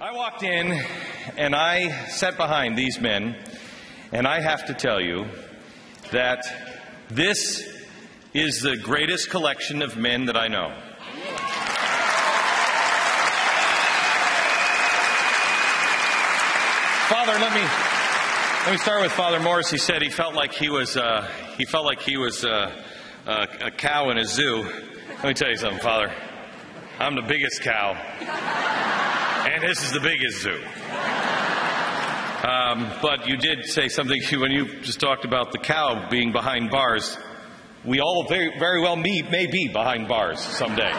I walked in and I sat behind these men, and I have to tell you that this is the greatest collection of men that I know. Father, let me start with Father Morris. He said he felt like he was a cow in a zoo. Let me tell you something, Father. I'm the biggest cow, and this is the biggest zoo. But you did say something when you just talked about the cow being behind bars. We all very, very well may be behind bars someday.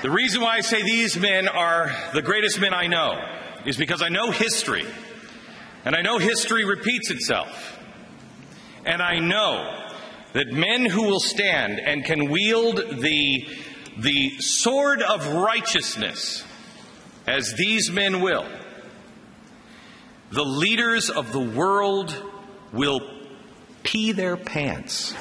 The reason why I say these men are the greatest men I know is because I know history. And I know history repeats itself. And I know that men who will stand and can wield the sword of righteousness, as these men will, the leaders of the world will pee their pants.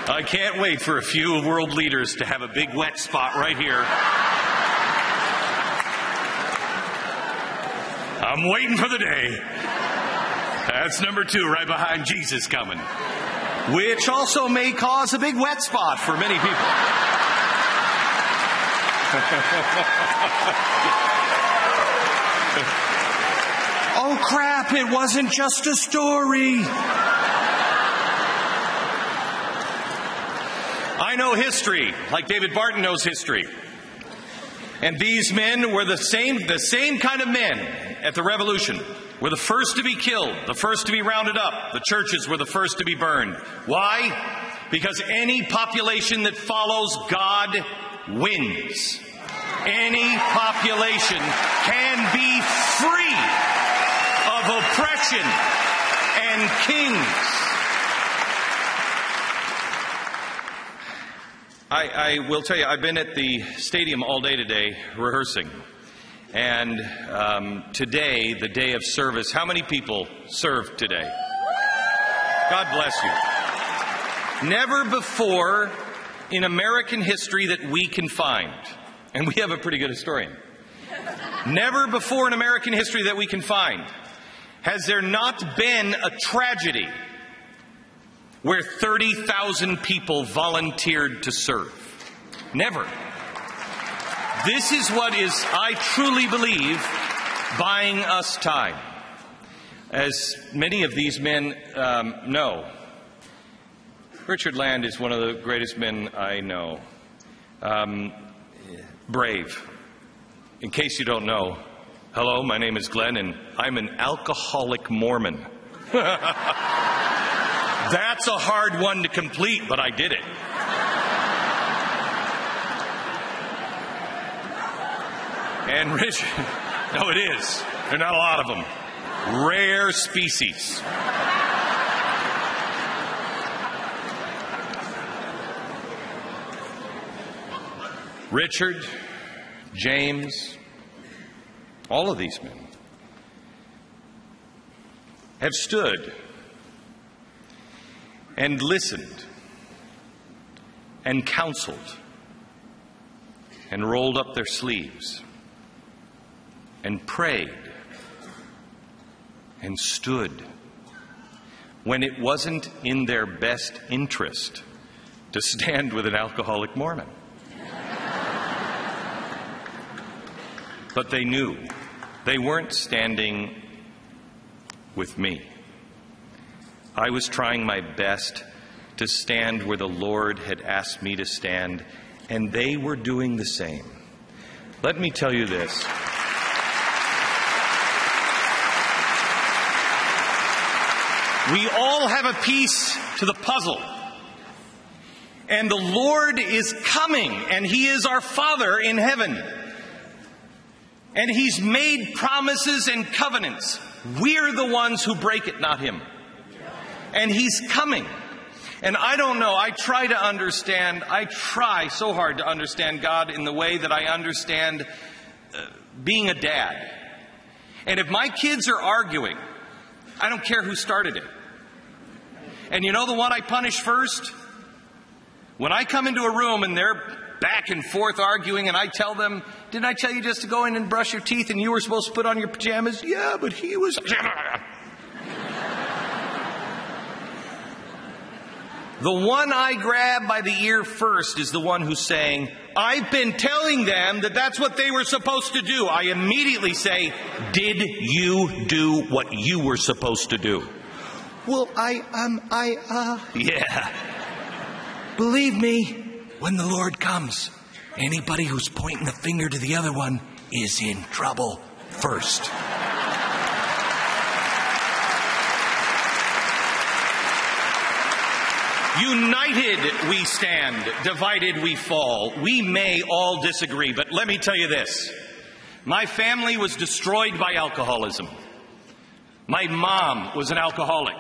I can't wait for a few world leaders to have a big wet spot right here. I'm waiting for the day. That's number 2, right behind Jesus coming. Which also may cause a big wet spot for many people. Oh crap, it wasn't just a story. I know history, like David Barton knows history. And these men were the same kind of men at the Revolution. Were the first to be killed, the first to be rounded up. The churches were the first to be burned. Why? Because any population that follows God wins. Any population can be free of oppression and kings. I will tell you, I've been at the stadium all day today rehearsing. And today, the day of service, how many people served today? God bless you. Never before in American history that we can find, and we have a pretty good historian, never before in American history that we can find, has there not been a tragedy where 30,000 people volunteered to serve. Never. This is what is, I truly believe, buying us time. As many of these men know, Richard Land is one of the greatest men I know. Brave. In case you don't know, hello, my name is Glenn, and I'm an alcoholic Mormon. That's a hard one to complete, but I did it. And Richard, no, it is. There are not a lot of them. Rare species. Richard, James, all of these men have stood and listened and counseled and rolled up their sleeves and prayed and stood when it wasn't in their best interest to stand with an alcoholic Mormon. But they knew they weren't standing with me. I was trying my best to stand where the Lord had asked me to stand, and they were doing the same. Let me tell you this. We all have a piece to the puzzle. And the Lord is coming, and He is our Father in heaven. And He's made promises and covenants. We're the ones who break it, not Him. And He's coming. And I don't know, I try so hard to understand God in the way that I understand being a dad. And if my kids are arguing, I don't care who started it. And you know the one I punish first? When I come into a room and they're back and forth arguing and I tell them, didn't I tell you just to go in and brush your teeth and you were supposed to put on your pajamas? Yeah, but he was... The one I grab by the ear first is the one who's saying, I've been telling them that that's what they were supposed to do. I immediately say, did you do what you were supposed to do? Well, yeah. Believe me, when the Lord comes, anybody who's pointing the finger to the other one is in trouble first. United we stand, divided we fall. We may all disagree, but let me tell you this. My family was destroyed by alcoholism. My mom was an alcoholic.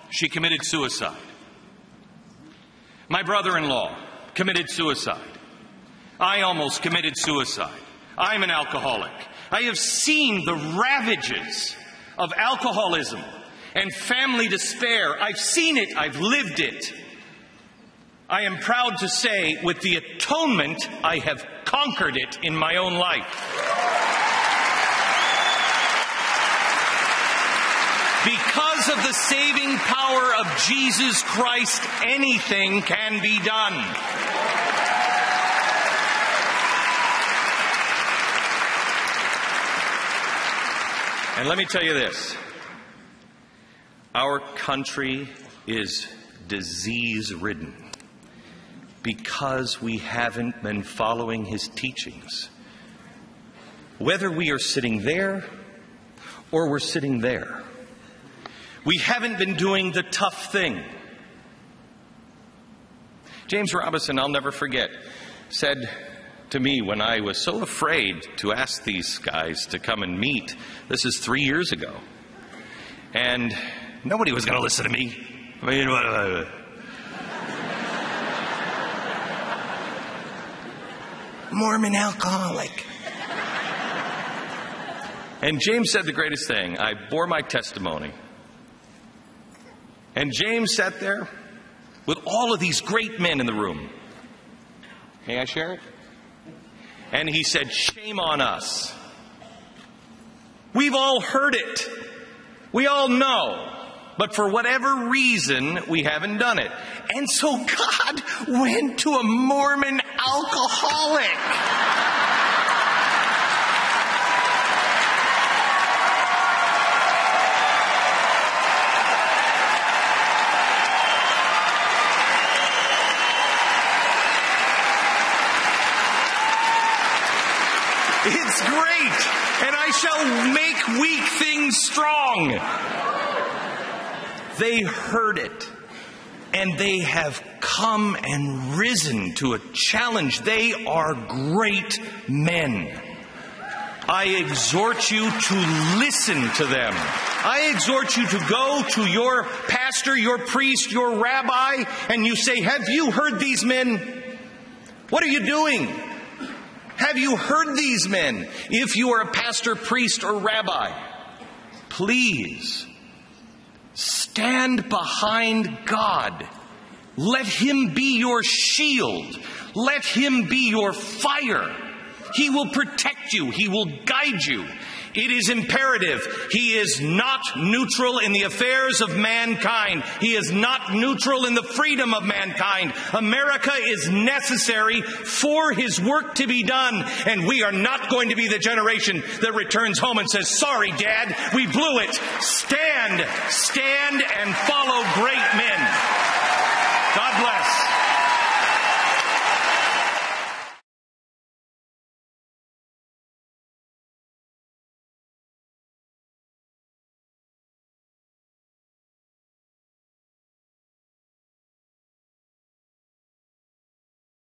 She committed suicide. My brother-in-law committed suicide. I almost committed suicide. I'm an alcoholic. I have seen the ravages of alcoholism and family despair. I've seen it. I've lived it. I am proud to say, with the atonement, I have conquered it in my own life. Because of the saving power of Jesus Christ, anything can be done. And let me tell you this. Our country is disease-ridden because we haven't been following his teachings. Whether we are sitting there or we're sitting there, we haven't been doing the tough thing. James Robinson, I'll never forget, said to me when I was so afraid to ask these guys to come and meet. This is 3 years ago. And nobody was going to listen to me. I mean, Mormon alcoholic. And James said the greatest thing. I bore my testimony. And James sat there with all of these great men in the room. May I share it? And he said, shame on us. We've all heard it. We all know. But for whatever reason, we haven't done it. And so God went to a Mormon alcoholic. It's great, and I shall make weak things strong. They heard it, and they have come and risen to a challenge. They are great men. I exhort you to listen to them. I exhort you to go to your pastor, your priest, your rabbi, and you say, have you heard these men? What are you doing? Have you heard these men? If you are a pastor, priest, or rabbi, please stand behind God. Let him be your shield. Let him be your fire. He will protect you. He will guide you. It is imperative. He is not neutral in the affairs of mankind. He is not neutral in the freedom of mankind. America is necessary for his work to be done. And we are not going to be the generation that returns home and says, sorry, Dad, we blew it. Stand and follow great men.